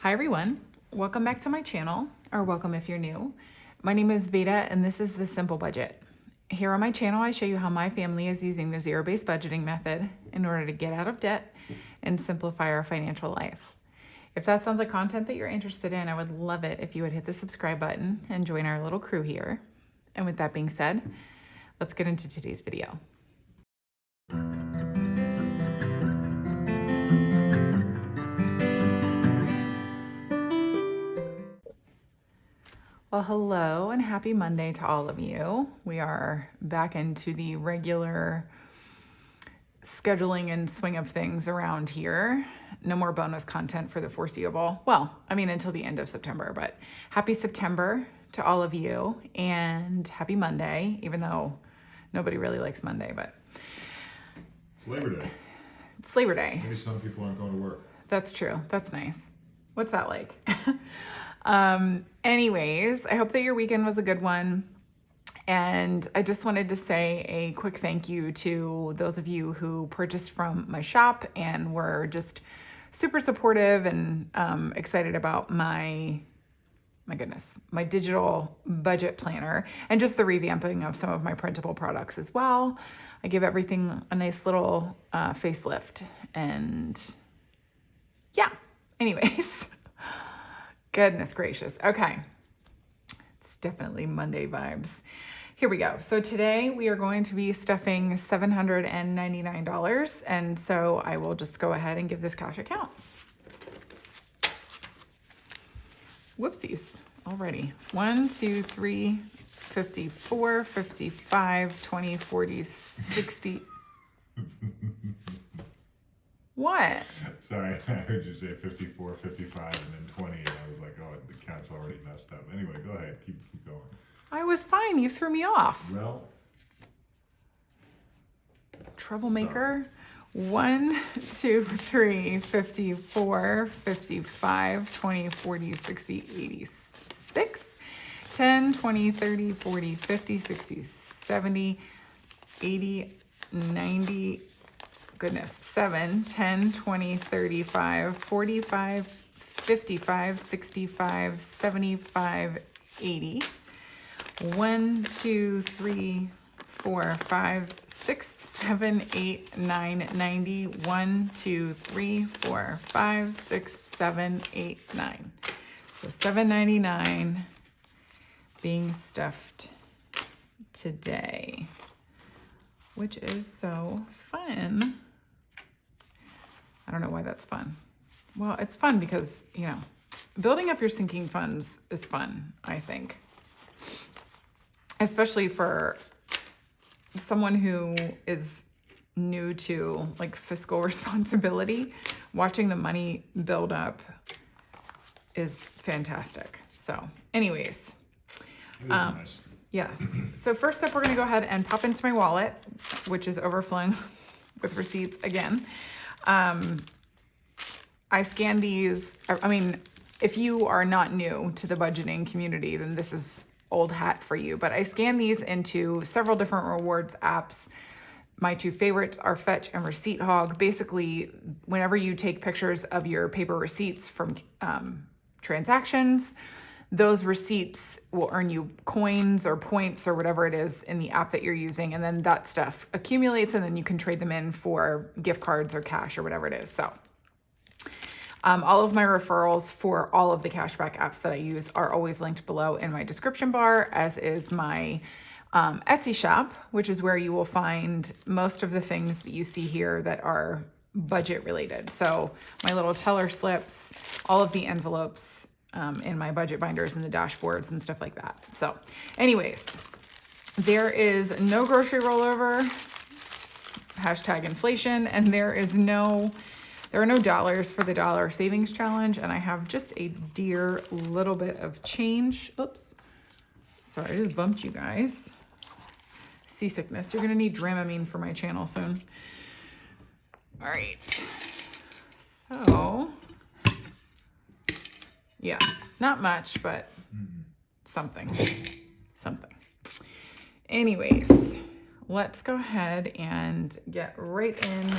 Hi everyone, welcome back to my channel, or welcome if you're new. My name is Veda and this is The Simple Budget. Here on my channel I show you how my family is using the zero-based budgeting method in order to get out of debt and simplify our financial life. If that sounds like content that you're interested in, I would love it if you would hit the subscribe button and join our little crew here. And with that being said, let's get into today's video. Well, hello and happy Monday to all of you. We are back into the regular scheduling and swing of things around here. No more bonus content for the foreseeable. Well, I mean, until the end of September, but happy September to all of you and happy Monday, even though nobody really likes Monday, but It's Labor Day. it's Labor Day. Maybe some people aren't going to work. That's true. That's nice. What's that like? Anyways, I hope that your weekend was a good one. And I just wanted to say a quick thank you to those of you who purchased from my shop and were just super supportive and excited about my digital budget planner and just the revamping of some of my printable products as well. I give everything a nice little facelift and yeah, anyways. Goodness gracious. Okay. It's definitely Monday vibes. Here we go. So today we are going to be stuffing $799. And so I will just go ahead and give this cash account. Whoopsies. Already. 1, 2, 3, 54, 55, 20, 40, 60. What? Sorry, I heard you say 54, 55, and then 20, and I was like, oh, the count's already messed up. Anyway, go ahead. Keep going. I was fine. You threw me off. Well, Troublemaker. 1, 2, 3, 54, 55, 20, 40, 60, 86, 10, 20, 30, 40, 50, 60, 70, 80, 90, goodness, 7, 10, 20, 35, 45, 55, 65, 75, 80. 1, 2, 3, 4, 5, 6, 7, 8, 9, 90. 1, 2, 3, 4, 5, 6, 7, 8, 9. So $7.99 being stuffed today, which is so fun. I don't know why that's fun. Well, it's fun because, you know, building up your sinking funds is fun, I think. Especially for someone who is new to like fiscal responsibility, watching the money build up is fantastic. So anyways, it is nice. yes. So first up, we're going to go ahead and pop into my wallet, which is overflowing with receipts again. I scan these. I mean, if you are not new to the budgeting community, then this is old hat for you. But I scan these into several different rewards apps. My two favorites are Fetch and Receipt Hog. Basically, whenever you take pictures of your paper receipts from transactions, those receipts will earn you coins or points or whatever it is in the app that you're using. And then that stuff accumulates and then you can trade them in for gift cards or cash or whatever it is. So all of my referrals for all of the cashback apps that I use are always linked below in my description bar, as is my Etsy shop, which is where you will find most of the things that you see here that are budget related. So my little teller slips, all of the envelopes in my budget binders and the dashboards and stuff like that. So anyways, there is no grocery rollover, hashtag inflation, and there are no dollars for the dollar savings challenge. And I have just a dear little bit of change. Oops. Sorry, I just bumped you guys. Seasickness. You're going to need Dramamine for my channel soon. All right. So, yeah, not much, but something. Anyways, let's go ahead and get right in.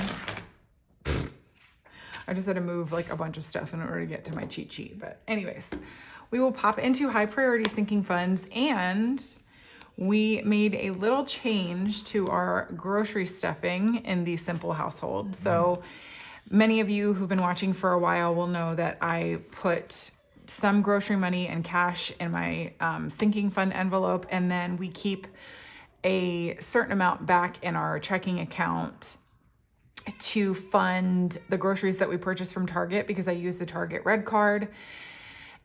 I just had to move like a bunch of stuff in order to get to my cheat sheet. But anyways, we will pop into high priority sinking funds, and we made a little change to our grocery stuffing in the Simple household. So many of you who've been watching for a while will know that I put some grocery money and cash in my sinking fund envelope, and then we keep a certain amount back in our checking account to fund the groceries that we purchase from Target, because I use the Target Red Card.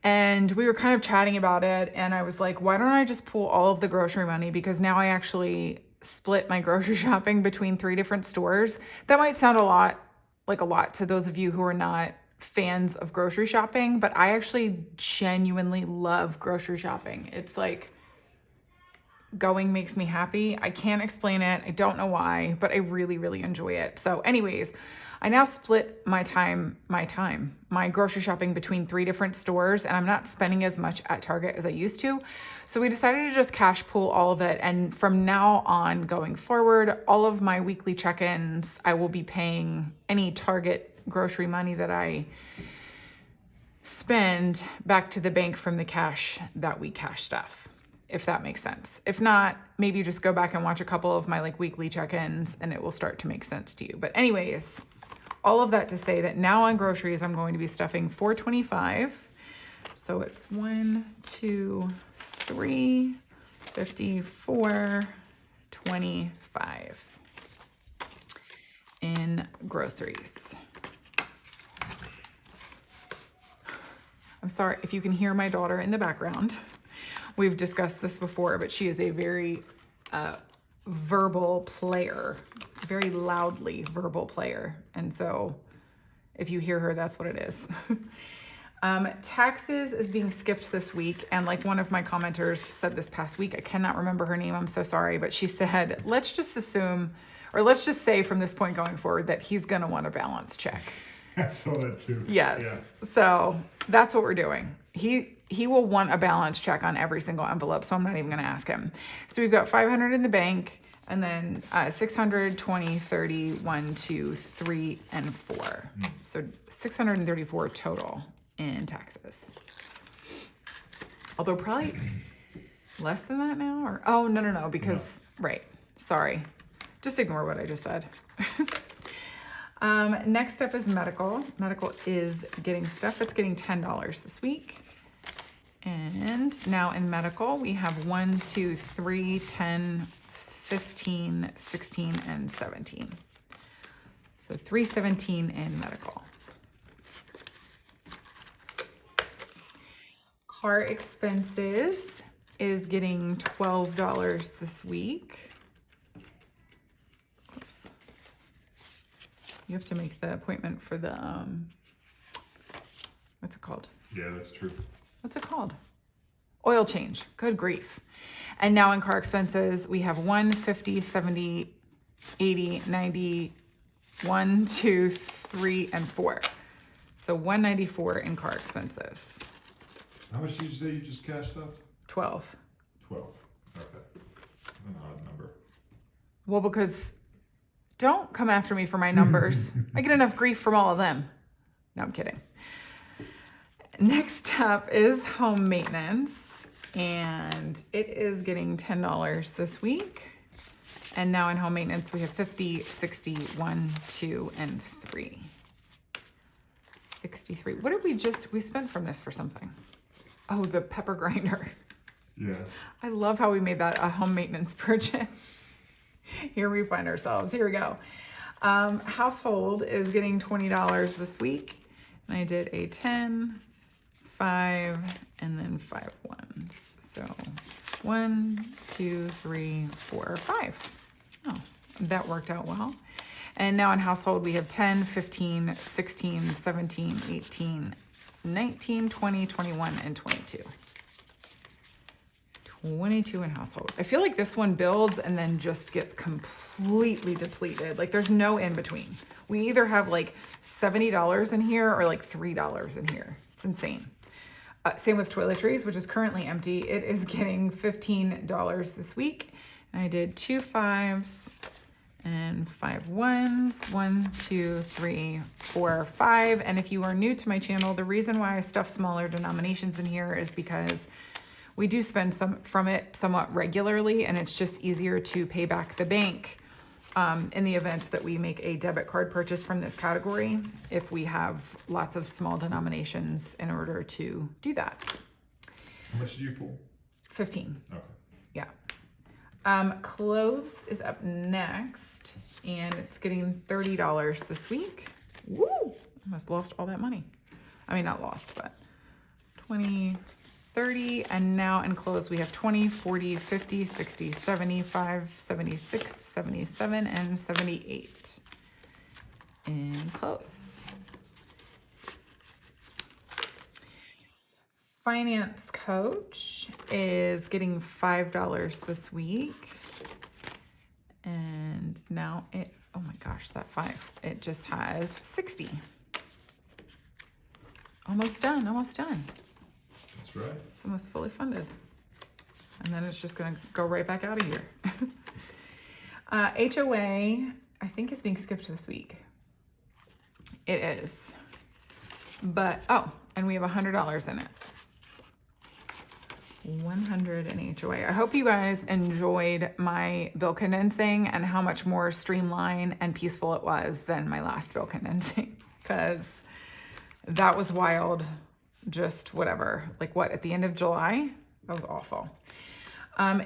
And we were kind of chatting about it, and I was like, why don't I just pool all of the grocery money? Because now I actually split my grocery shopping between 3 different stores. That might sound a lot to those of you who are not fans of grocery shopping, but I actually genuinely love grocery shopping. It's like going makes me happy. I can't explain it. I don't know why, but I really, really enjoy it. So anyways, I now split my grocery shopping between 3 different stores, and I'm not spending as much at Target as I used to. So we decided to just cash pool all of it. And from now on going forward, all of my weekly check-ins, I will be paying any Target grocery money that I spend back to the bank from the cash that we cash stuff, if that makes sense. If not, maybe just go back and watch a couple of my like weekly check-ins and it will start to make sense to you. But anyways, all of that to say that now on groceries, I'm going to be stuffing $4.25. So it's 1, 2, 3, 54, 25 in groceries. I'm sorry if you can hear my daughter in the background. We've discussed this before, but she is a very verbal player, very loudly verbal player. And so if you hear her, that's what it is. Taxes is being skipped this week. And like one of my commenters said this past week, I cannot remember her name, I'm so sorry, but she said, let's just assume, or let's just say from this point going forward that he's going to want a balance check. I saw that too. Yes. Yeah. So that's what we're doing. He will want a balance check on every single envelope, so I'm not even going to ask him. So we've got 500 in the bank, and then 600, 20, 30, 1, 2, 3, and 4. So 634 total in taxes. Although probably less than that now, or oh no, because right. Sorry. Just ignore what I just said. Next up is medical. Medical is getting stuff. It's getting $10 this week. And now in medical, we have 1, 2, 3, 10, 15, 16, and 17. So 317 in medical. Car expenses is getting $12 this week. Oops. You have to make the appointment for the, what's it called? Yeah, that's true. What's it called? Oil change. Good grief. And now in car expenses, we have 1, 50, 70, 80, 90, 1, 2, 3, and 4. So 194 in car expenses. How much did you say you just cashed up? 12. 12. Okay. An odd number. Well, because don't come after me for my numbers. I get enough grief from all of them. No, I'm kidding. Next up is home maintenance, and it is getting $10 this week. And now in home maintenance, we have 50, 60, 1, 2, and 3. 63. What did we spent from this for something? Oh, the pepper grinder. Yeah. I love how we made that a home maintenance purchase. Here we find ourselves. Here we go. Household is getting $20 this week. And I did a 10, 5, and then 5 ones. So 1, 2, 3, 4, 5. Oh, that worked out well. And now in household, we have 10, 15, 16, 17, 18, 19, 20, 21, and 22. 22 in household. I feel like this one builds and then just gets completely depleted. Like there's no in between. We either have like $70 in here or like $3 in here. It's insane. Same with toiletries, which is currently empty. It is getting $15 this week. And I did 2 5s and 5 ones. 1, 2, 3, 4, 5. And if you are new to my channel, the reason why I stuff smaller denominations in here is because we do spend some from it somewhat regularly, and it's just easier to pay back the bank in the event that we make a debit card purchase from this category, if we have lots of small denominations in order to do that. How much did you pull? 15. Okay. Yeah. Clothes is up next, and it's getting $30 this week. Woo! Almost lost all that money. I mean, not lost, but 20, 30, and now in clothes we have 20, 40, 50, 60, 75, 76, 77, and 78 in clothes. Finance coach is getting $5 this week. And now it, oh my gosh, that 5, it just has 60. Almost done, almost done. That's right. It's almost fully funded. And then it's just gonna go right back out of here. HOA, I think is being skipped this week. It is. But, oh, and we have $100 in it. 100 in HOA. I hope you guys enjoyed my bill condensing and how much more streamlined and peaceful it was than my last bill condensing, because that was wild. Just whatever, like what, at the end of July? That was awful.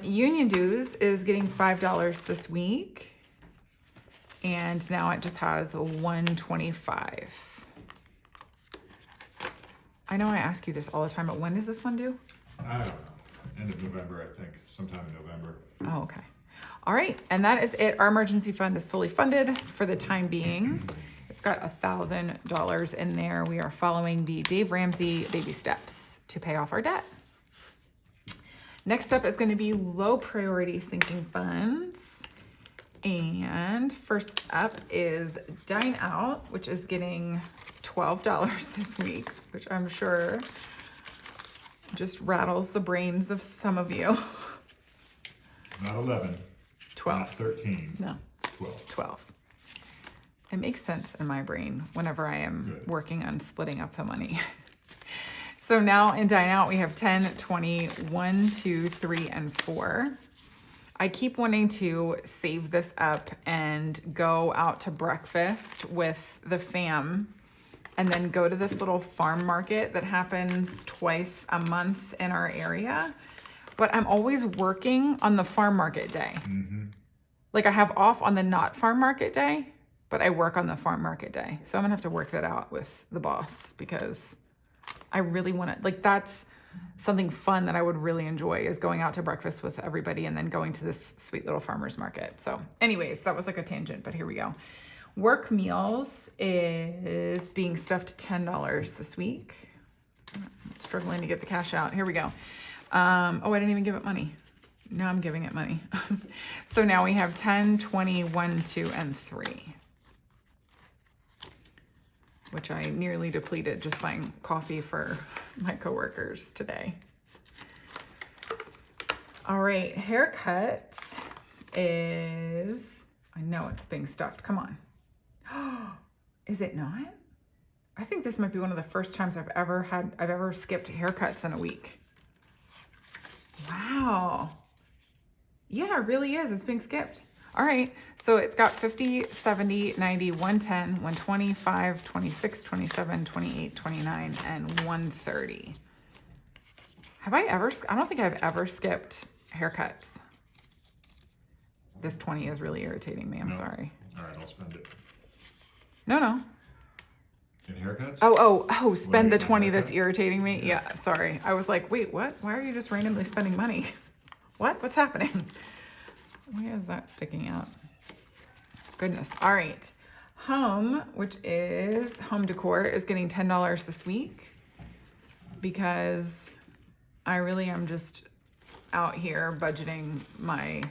Union dues is getting $5 this week, and now it just has a 125. I know I ask you this all the time, but when does this one due? I don't know. End of November, I think. Sometime in November. Oh, okay. All right, and that is it. Our emergency fund is fully funded for the time being. It's got $1,000 in there. We are following the Dave Ramsey baby steps to pay off our debt. Next up is going to be low priority sinking funds. And first up is Dine Out, which is getting $12 this week, which I'm sure just rattles the brains of some of you. Not 11. 12. Not 13. No, 12. 12. It makes sense in my brain whenever I am Good. working on splitting up the money. So now in Dine Out, we have 10, 20, 1, 2, 3, and 4. I keep wanting to save this up and go out to breakfast with the fam and then go to this little farm market that happens twice a month in our area. But I'm always working on the farm market day. Mm-hmm. Like I have off on the not farm market day, but I work on the farm market day. So I'm gonna have to work that out with the boss, because I really wanna, like that's something fun that I would really enjoy, is going out to breakfast with everybody and then going to this sweet little farmer's market. So anyways, that was like a tangent, but here we go. Work meals is being stuffed $10 this week. I'm struggling to get the cash out. Here we go. Oh, I didn't even give it money. Now I'm giving it money. So now we have 10, 20, 1, 2, and 3. Which I nearly depleted just buying coffee for my coworkers today. All right, haircuts is, I know it's being stuffed. Come on. Is it not? I think this might be one of the first times I've ever skipped haircuts in a week. Wow. Yeah, it really is. It's being skipped. All right. So it's got 50, 70, 90, 110, 125, 26, 27, 28, 29, and 130. I don't think I've ever skipped haircuts. This 20 is really irritating me. I'm sorry. All right, I'll spend it. No. In haircuts? Oh, spend the Wait, 20 haircut? that's irritating me. Yeah, sorry. I was like, wait, what? Why are you just randomly spending money? What's happening? Why is that sticking out? Goodness. All right. Home, which is home decor, is getting $10 this week, because I really am just out here budgeting my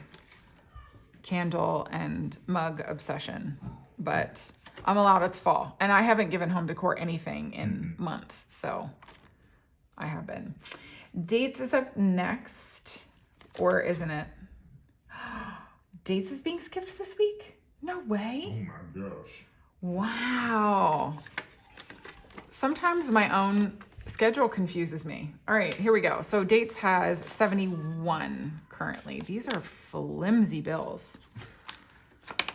candle and mug obsession. But I'm allowed, it's fall, and I haven't given home decor anything in months, so I have been. Dates is up next, or isn't it? Dates is being skipped this week? No way. Oh my gosh. Wow. Sometimes my own schedule confuses me. All right, here we go. So Dates has 71 currently. These are flimsy bills.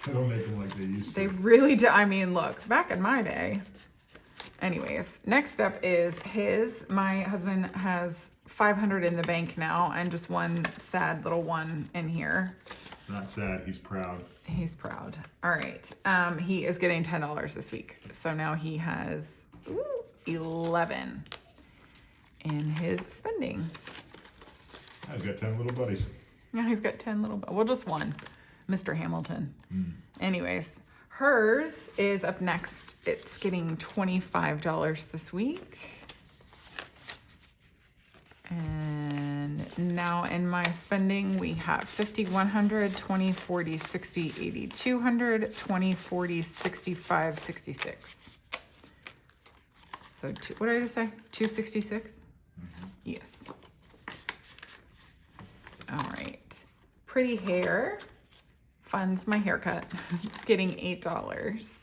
They don't make them like they used to. They really do. I mean, look, back in my day. Anyways, next up is his. My husband has 500 in the bank now and just one sad little one in here. It's not sad. He's proud. He's proud. All right. He is getting $10 this week. So now he has 11 in his spending. He's got 10 little buddies. Now he's got 10 little, well, just one, Mr. Hamilton. Anyways, hers is up next. It's getting $25 this week. And now in my spending, we have 50, 100, 20, 40, 60, 80, 200, 20, 40, 65, 66. So what did I just say? 266? Yes. All right. Pretty Hair funds my haircut. It's getting $8.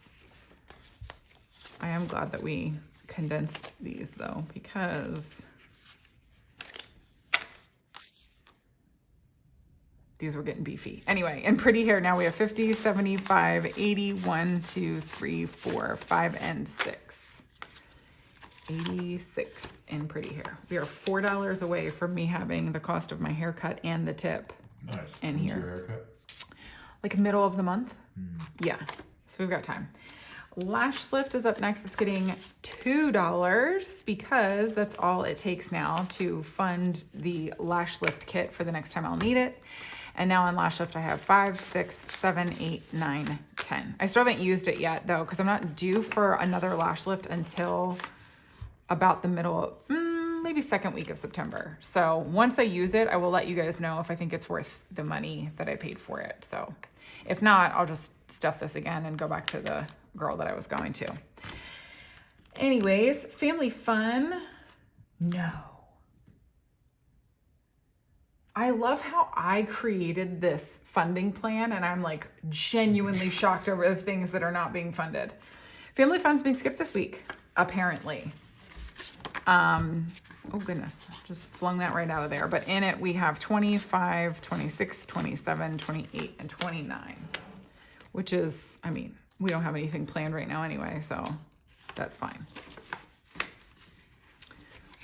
I am glad that we condensed these though, because these were getting beefy. Anyway, in Pretty Hair now we have 50, 75, 80, 1, 2, 3, 4, 5, and 6. 86 in Pretty Hair. We are $4 away from me having the cost of my haircut and the tip Nice. in When's here. your haircut? Like middle of the month. Yeah, so we've got time. Lash Lift is up next. It's getting $2 because that's all it takes now to fund the Lash Lift kit for the next time I'll need it. And now on Lash Lift, I have 5, 6, 7, 8, 9, 10. I still haven't used it yet though, because I'm not due for another Lash Lift until about the middle, maybe second week of September. So once I use it, I will let you guys know if I think it's worth the money that I paid for it. So if not, I'll just stuff this again and go back to the girl that I was going to. Anyways, family fun. No. I love how I created this funding plan and I'm like genuinely shocked over the things that are not being funded. Family fun's being skipped this week, apparently. Oh goodness, just flung that right out of there. But in it, we have 25, 26, 27, 28, and 29, which is, I mean, we don't have anything planned right now anyway, so that's fine.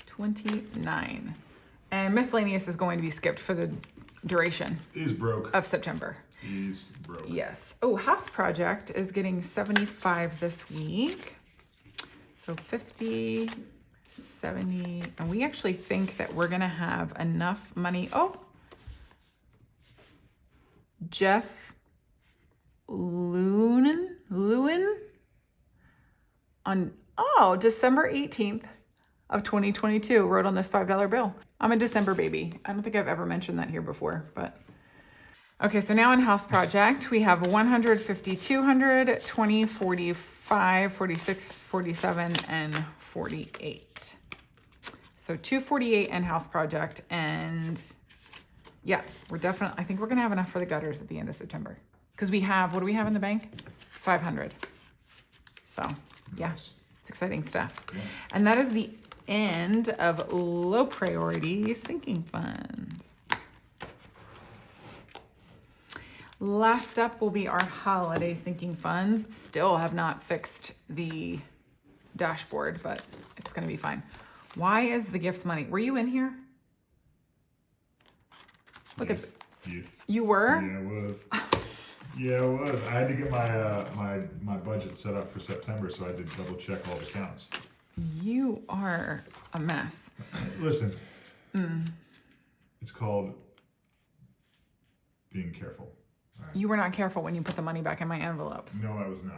29. And miscellaneous is going to be skipped for the duration He's broke. of September. He's broke. Yes. Oh, House Project is getting 75 this week. So 50, 70, and we actually think that we're gonna have enough money. Oh, Jeff Lewin on, December 18th of 2022 wrote on this $5 bill. I'm a December baby. I don't think I've ever mentioned that here before, but okay, so now in House Project, we have 100, 50, 200, 20, 45, 46, 47, and 48. So 248 in House Project, and yeah, I think we're gonna have enough for the gutters at the end of September. Because we have, what do we have in the bank? 500. So yeah, Nice. it's exciting stuff. Yeah. And that is the end of low priority sinking funds. Last up will be our holiday sinking funds. Still have not fixed the dashboard, but it's gonna be fine. Why is the gifts money? Were you in here? Look Yes. at, Yes. you were? Yeah, it was. Yeah, it was. I had to get my my budget set up for September, so I did double check all the counts. You are a mess. Listen, it's called being careful. All right. You were not careful when you put the money back in my envelopes. No, I was not.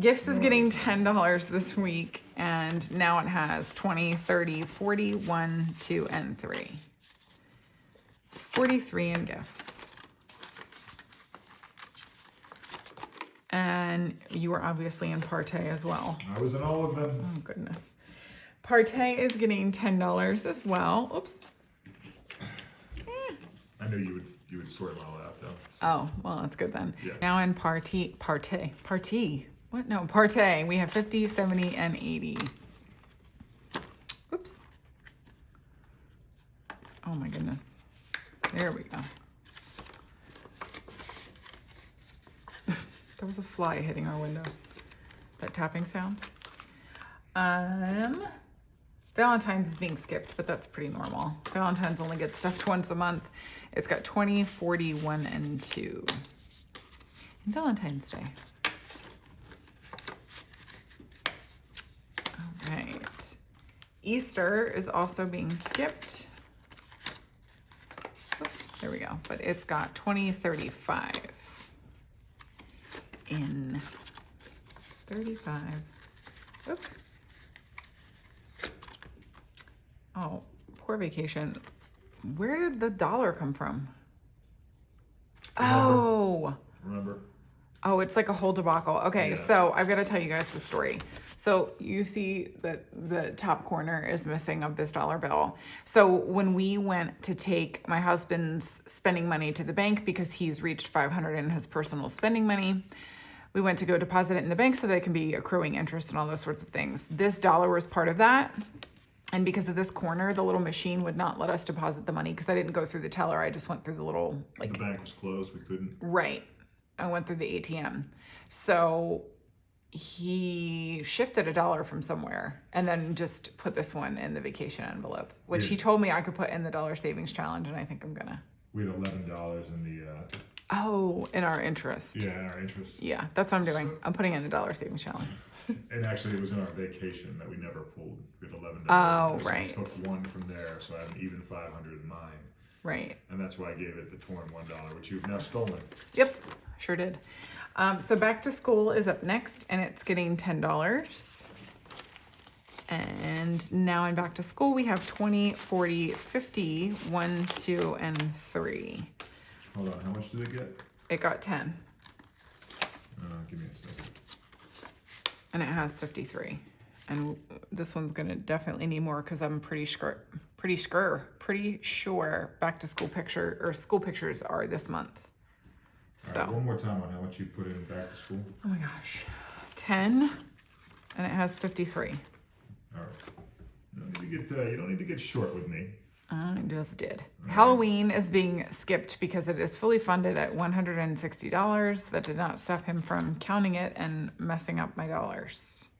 Gifts is getting $10 this week, and now it has 20, 30, 40, 1, 2, and 3. 43 in gifts. And you were obviously in Partey as well. I was in all of them. Oh, goodness. Partey is getting $10 as well. Oops. I knew you would you would sort them all out though. Oh, well, that's good then. Yeah. Now in partay. What? No, we have 50, 70, and 80. Oops. Oh my goodness. There we go. There was a fly hitting our window. That tapping sound. Valentine's is being skipped, but that's pretty normal. Valentine's only gets stuffed once a month. It's got 20, 40, 1, and 2. And Valentine's Day. All right. Easter is also being skipped. Oops, there we go. But it's got 20, 35. In 35. Oops. Oh, poor vacation. Where did the dollar come from? Oh. Remember? Oh, it's like a whole debacle. Okay, Yeah. so I've got to tell you guys the story. So you see that the top corner is missing of this dollar bill. So when we went to take my husband's spending money to the bank because he's reached 500 in his personal spending money, we went to go deposit it in the bank so they can be accruing interest and all those sorts of things. This dollar was part of that. And because of this corner, the little machine would not let us deposit the money because I didn't go through the teller. I just went through the little, like, The bank was closed, we couldn't. right. I went through the ATM. So he shifted a dollar from somewhere and then just put this one in the vacation envelope, which he told me I could put in the dollar savings challenge, and I think I'm gonna. We had $11 in the, In our interest. in our interest. Yeah, that's what I'm doing. I'm putting in the dollar savings challenge. And actually, it was in our vacation that we never pulled. We had $11. Oh, So right. I took one from there, so I have an even 500 in mine. Right. And that's why I gave it the torn $1, which you've now stolen. Yep, sure did. So back to school is up next, and it's getting $10. And now in back to school, we have 20, 40, 50, 1, 2, and 3. Hold on, how much did it get? It got 10, Give me a second. and it has 53. And this one's gonna definitely need more because I'm pretty sure back to school school pictures are this month. So, All right, one more time on how much you put in back to school. oh my gosh, 10, and it has 53. All right. You don't need to get short with me. I just did. Halloween is being skipped because it is fully funded at $160. That did not stop him from counting it and messing up my dollars.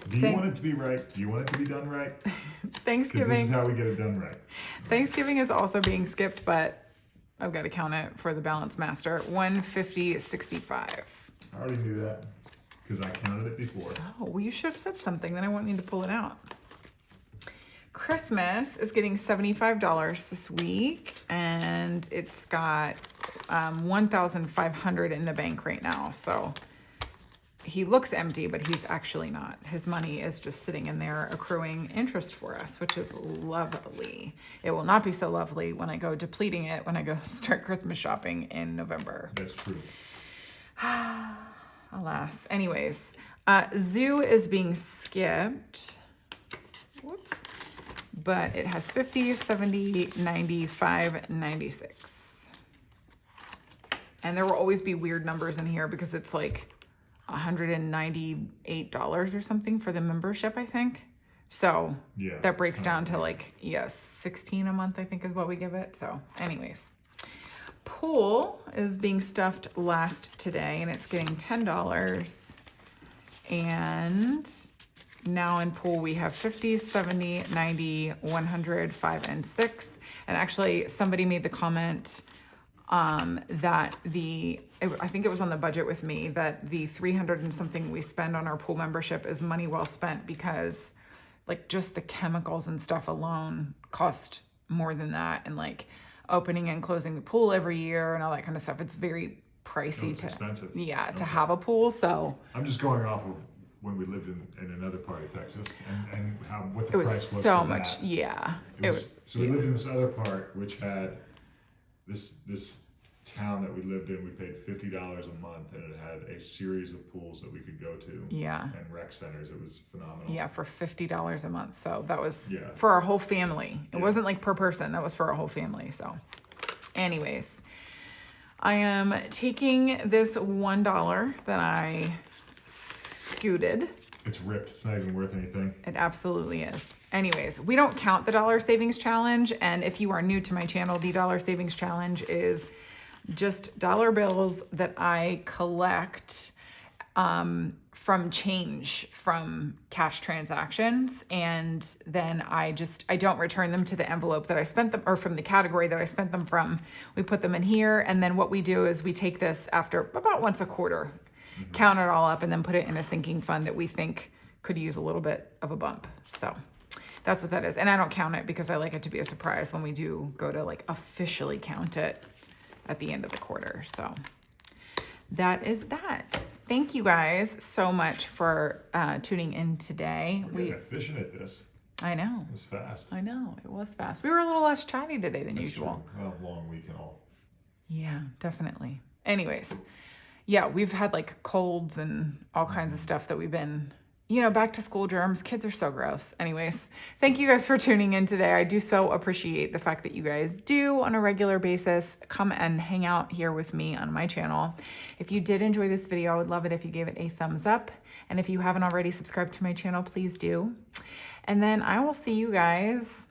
Do you want it to be right? Do you want it to be done right? Because this Thanksgiving. is how we get it done right. Thanksgiving is also being skipped, but I've got to count it for the balance master. 150.65. I already knew that because I counted it before. Oh, well, you should have said something. Then I won't need to pull it out. Christmas is getting $75 this week, and it's got $1,500 in the bank right now. So he looks empty, but he's actually not. His money is just sitting in there accruing interest for us, which is lovely. It will not be so lovely when I go depleting it when I go start Christmas shopping in November. That's true. Alas. Anyways, zoo is being skipped. Whoops. But it has 50, 70, 95, 96. And there will always be weird numbers in here because it's like $198 or something for the membership, I think. So Yeah. that breaks down to like, yes, 16 a month, I think is what we give it. So anyways, pool is being stuffed last today and it's getting $10. And now in pool, we have 50, 70, 90, 100, 5, and 6. And actually, somebody made the comment that I think it was on the budget with me, that the 300 and something we spend on our pool membership is money well spent because like just the chemicals and stuff alone cost more than that. And like opening and closing the pool every year and all that kind of stuff. It's very pricey It's expensive. to have a pool. So I'm just going off of when we lived in another part of Texas and what the it was price was so for much. that. Yeah. So we lived in this other part which had this town that we lived in. We paid $50 a month, and it had a series of pools that we could go to. Yeah. And rec centers. It was phenomenal. Yeah, for $50 a month. So that was Yeah. for our whole family. It Yeah. wasn't like per person. That was for our whole family. So Anyways, I am taking this $1 that I scooted. It's ripped. It's not even worth anything. It absolutely is. Anyways, we don't count the dollar savings challenge. And if you are new to my channel, the dollar savings challenge is just dollar bills that I collect from change from cash transactions. And then I don't return them to the envelope that I spent them, or from the category that I spent them from. We put them in here. And then what we do is we take this after about once a quarter, count it all up, and then put it in a sinking fund that we think could use a little bit of a bump. So that's what that is. And I don't count it because I like it to be a surprise when we do go to like officially count it at the end of the quarter. So that is that. Thank you guys so much for tuning in today. We're getting efficient at this. I know. It was fast. I know. It was fast. We were a little less chatty today than usual. True. Well, long week and all. Yeah, definitely. Anyways, yeah, we've had like colds and all kinds of stuff that we've been, back to school germs. Kids are so gross. Anyways, thank you guys for tuning in today. I do so appreciate the fact that you guys do on a regular basis come and hang out here with me on my channel. If you did enjoy this video, I would love it if you gave it a thumbs up. And if you haven't already subscribed to my channel, please do. And then I will see you guys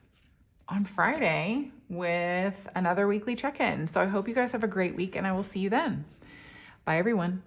on Friday with another weekly check-in. So I hope you guys have a great week, and I will see you then. Bye, everyone.